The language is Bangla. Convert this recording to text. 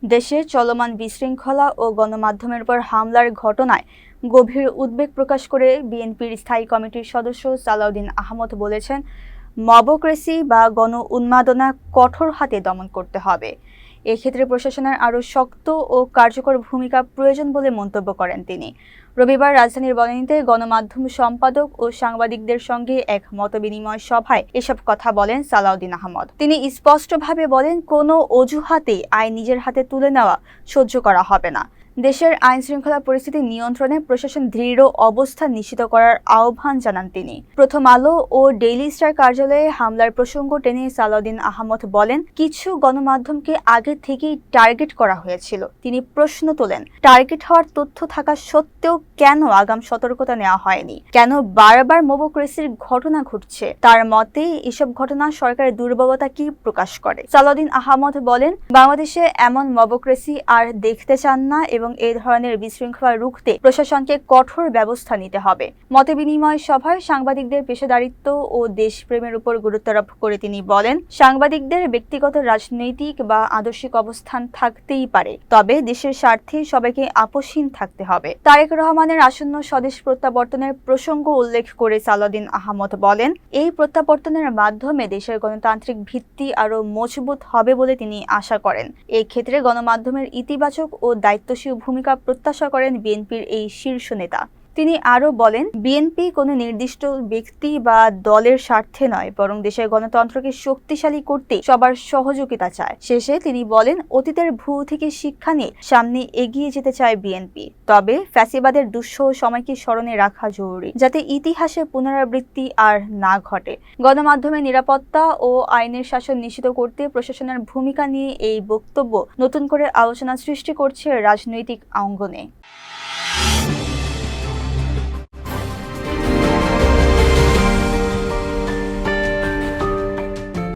দেশে চলমান বিশৃঙ্খলা ও গণমাধ্যমের উপর হামলার ঘটনায় গভীর উদ্বেগ প্রকাশ করে বিএনপির স্থায়ী কমিটির সদস্য সালাউদ্দিন আহমদ বলেছেন, মবক্রেসি বা গণ উন্মাদনা কঠোর হাতে দমন করতে হবে। এক্ষেত্রে প্রশাসনের আরও শক্ত ও কার্যকর ভূমিকা প্রয়োজন বলে মন্তব্য করেন তিনি। রবিবার রাজধানীর বনানীতে গণমাধ্যম সম্পাদক ও সাংবাদিকদের সঙ্গে এক মতবিনিময় সভায় এসব কথা বলেন সালাউদ্দিন আহমদ। তিনি স্পষ্টভাবে বলেন, কোনো অজুহাতে আইন নিজের হাতে তুলে নেওয়া সহ্য করা হবে না। দেশের আইনশৃঙ্খলা পরিস্থিতি নিয়ন্ত্রণে প্রশাসন দৃঢ় অবস্থান নিশ্চিত করার আহ্বান জানান তিনি। প্রথম আলো ও ডেইলি স্টার কার্যালয়ে হামলার প্রসঙ্গ টেনে সালাউদ্দিন আহমদ বলেন, কিছু গণমাধ্যমকে আগে থেকেই টার্গেট করা হয়েছিল। তিনি প্রশ্ন তোলেন, টার্গেট হওয়ার তথ্য থাকা সত্ত্বেও কেন আগাম সতর্কতা নেওয়া হয়নি? কেন বারবার মবক্রেসির ঘটনা ঘটছে? তার মতে এসব ঘটনা সরকারের দুর্বলতা কি প্রকাশ করে। সালাউদ্দিন আহমদ বলেন, বাংলাদেশে এমন মবক্রেসি আর দেখতে চান না এবং এই ধরনের বিশৃঙ্খলা রুখতে প্রশাসনকে কঠোর ব্যবস্থা নিতে হবে। মতবিনিময় সভায় সাংবাদিকদের পেশাদারিত্ব ও দেশপ্রেমের উপর গুরুত্বারোপ করে তিনি বলেন, সাংবাদিকদের ব্যক্তিগত রাজনৈতিক বা আদর্শিক অবস্থান থাকতেই পারে, তবে দেশের স্বার্থে সবাইকে আপোষহীন থাকতে হবে। তারেক রহমানের আসন্ন স্বদেশ প্রত্যাবর্তনের প্রসঙ্গ উল্লেখ করে সালাউদ্দিন আহমদ বলেন, এই প্রত্যাবর্তনের মাধ্যমে দেশের গণতান্ত্রিক ভিত্তি আরও মজবুত হবে বলে তিনি আশা করেন। এই ক্ষেত্রে গণমাধ্যমের ইতিবাচক ও দায়িত্বশীল ভূমিকা প্রত্যাশা করেন বিএনপির এই শীর্ষ নেতা। তিনি আরও বলেন, বিএনপি কোনো নির্দিষ্ট ব্যক্তি বা দলের স্বার্থে নয়, বরং দেশের গণতন্ত্রকে শক্তিশালী করতে সবার সহযোগিতা চায়। শেষে তিনি বলেন, অতীতের ভুল থেকে শিক্ষা নিয়ে সামনে এগিয়ে যেতে চায় বিএনপি, তবে ফ্যাসিবাদের দুঃসহ সময়কে স্মরণে রাখা জরুরি, যাতে ইতিহাসের পুনরাবৃত্তি আর না ঘটে। গণমাধ্যমের নিরাপত্তা ও আইনের শাসন নিশ্চিত করতে প্রশাসনের ভূমিকা নিয়ে এই বক্তব্য নতুন করে আলোচনা সৃষ্টি করছে রাজনৈতিক অঙ্গনে।